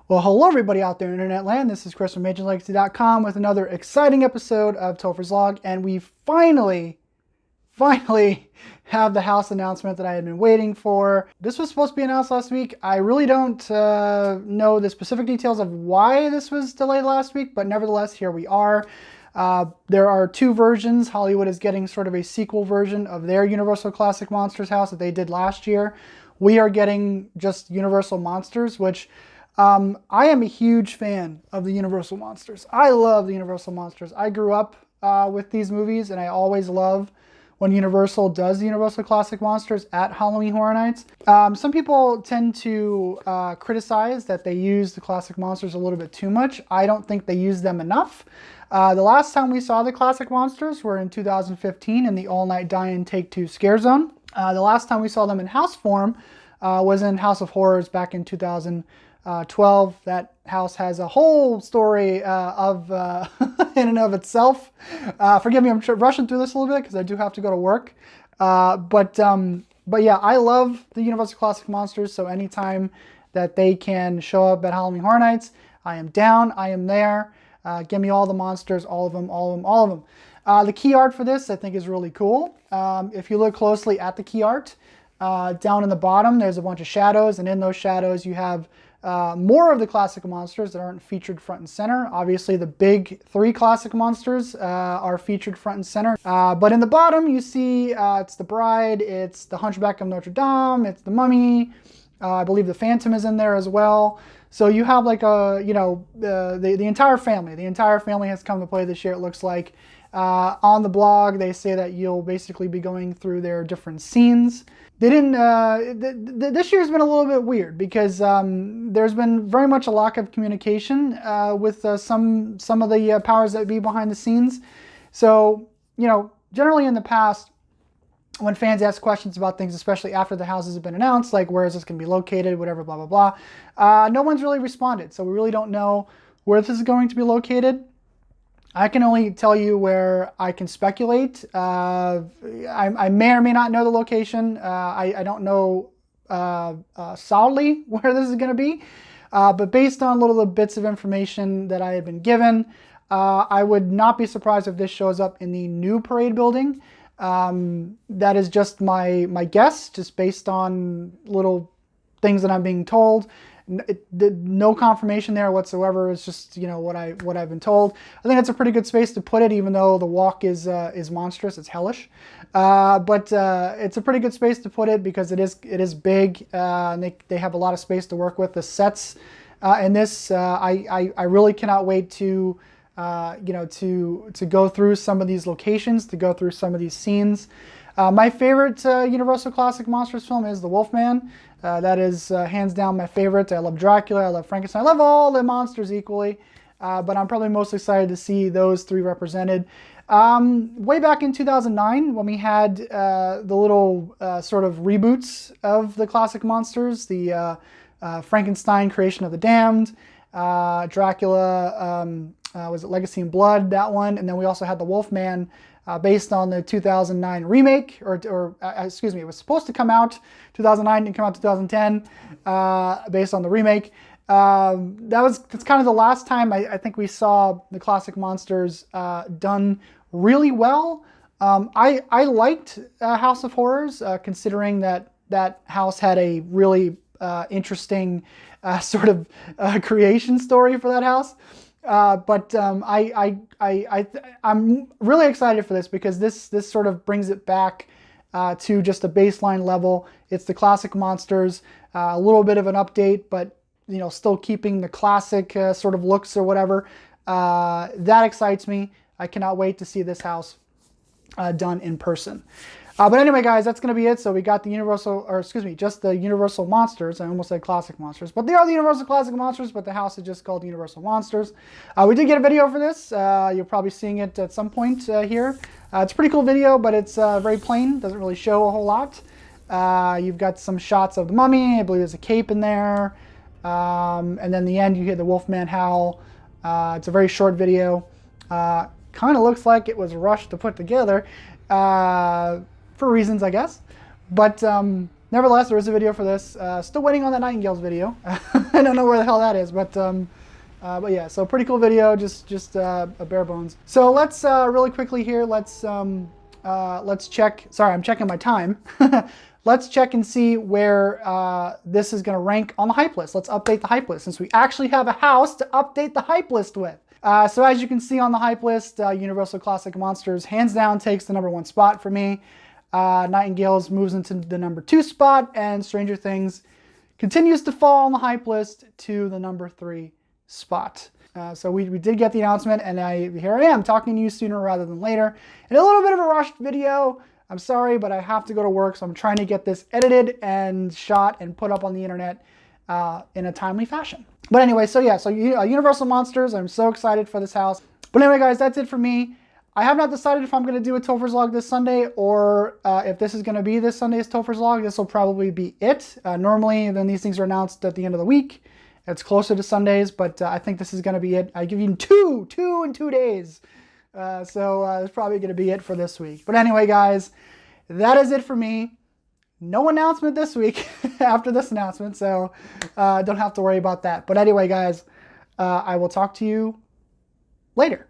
Well, hello everybody out there in internet land. This is Chris from MajorLegacy.com with another exciting episode of Topher's Log, and we finally have the house announcement that I had been waiting for. This was supposed to be announced last week. I really don't know the specific details of why this was delayed last week, but nevertheless, here we are. There are two versions. Hollywood is getting sort of a sequel version of their Universal Classic Monsters house that they did last year. We are getting just Universal Monsters, which I am a huge fan of the Universal Monsters. I love the Universal Monsters. I grew up with these movies, and I always love when Universal does the Universal Classic Monsters at Halloween Horror Nights. Some people tend to criticize that they use the Classic Monsters a little bit too much. I don't think they use them enough. The last time we saw the Classic Monsters were in 2015 in the All Night Die-In Take Two Scare Zone. The last time we saw them in house form was in House of Horrors back in 2012. That house has a whole story of in and of itself. Forgive me, I'm rushing through this a little bit because I do have to go to work. But yeah, I love the Universal Classic Monsters, so anytime that they can show up at Halloween Horror Nights, I am down, I am there. Give me all the monsters, all of them, all of them, all of them. The key art for this, I think, is really cool. If you look closely at the key art, down in the bottom, there's a bunch of shadows, and in those shadows you have more of the classic monsters that aren't featured front and center. Obviously, the big three classic monsters are featured front and center. But in the bottom, you see it's the Bride, it's the Hunchback of Notre Dame, it's the Mummy. I believe the Phantom is in there as well. So you have like a, you know, the entire family. The entire family has come to play this year, it looks like. On the blog, they say that you'll basically be going through their different scenes. They didn't. This year's been a little bit weird because there's been very much a lack of communication with some of the powers that be behind the scenes. So, you know, generally in the past, when fans ask questions about things, especially after the houses have been announced, like where is this going to be located, whatever, blah blah blah, no one's really responded. So we really don't know where this is going to be located. I can only tell you where I can speculate. I may or may not know the location. I don't know solidly where this is going to be. But based on little bits of information that I had been given, I would not be surprised if this shows up in the new parade building. That is just my guess, just based on little things that I'm being told. No confirmation there whatsoever. It's just, you know, what I've been told. I think it's a pretty good space to put it, even though the walk is monstrous. It's hellish, but it's a pretty good space to put it because it is big, and they have a lot of space to work with. The sets in this, I really cannot wait to you know, to go through some of these locations, to go through some of these scenes. My favorite Universal Classic Monsters film is The Wolfman. That is hands down my favorite. I love Dracula, I love Frankenstein, I love all the monsters equally, but I'm probably most excited to see those three represented. Way back in 2009, when we had the little sort of reboots of the classic monsters, the Frankenstein, Creation of the Damned, Dracula, was it Legacy in Blood, that one, and then we also had The Wolfman, based on the 2009 remake, or excuse me, it was supposed to come out 2009 and come out 2010, based on the remake. That's kind of the last time I think we saw the classic monsters done really well. I liked House of Horrors, considering that house had a really interesting sort of creation story for that house. But I'm really excited for this because this sort of brings it back to just a baseline level. It's the classic monsters, a little bit of an update, but you know, still keeping the classic sort of looks or whatever. That excites me. I cannot wait to see this house done in person. But anyway, guys, that's going to be it. So we got the Universal, or excuse me, just the Universal Monsters. I almost said Classic Monsters, but they are the Universal Classic Monsters, but the house is just called Universal Monsters. We did get a video for this. You're probably seeing it at some point here. It's a pretty cool video, but it's very plain. Doesn't really show a whole lot. You've got some shots of the Mummy. I believe there's a cape in there. And then in the end, you hear the Wolfman howl. It's a very short video. Kind of looks like it was rushed to put together. For reasons, I guess. But nevertheless, there is a video for this. Still waiting on that Nightingales video. I don't know where the hell that is, but yeah, so pretty cool video, just a bare bones. So let's really quickly here, let's check. Sorry, I'm checking my time. Let's check and see where this is going to rank on the hype list. Let's update the hype list since we actually have a house to update the hype list with. So as you can see on the hype list, Universal Classic Monsters hands down takes the #1 spot for me. Nightingales moves into the #2 spot, and Stranger Things continues to fall on the hype list to the #3 spot. So we did get the announcement, and here I am talking to you sooner rather than later. In a little bit of a rushed video. I'm sorry, but I have to go to work, so I'm trying to get this edited and shot and put up on the internet in a timely fashion. But anyway, so yeah, so Universal Monsters, I'm so excited for this house. But anyway, guys, that's it for me. I have not decided if I'm going to do a Topher's Log this Sunday or if this is going to be this Sunday's Topher's Log. This will probably be it. Normally, then these things are announced at the end of the week. It's closer to Sundays, but I think this is going to be it. I give you two in 2 days. So it's probably going to be it for this week. But anyway, guys, that is it for me. No announcement this week after this announcement, so don't have to worry about that. But anyway, guys, I will talk to you later.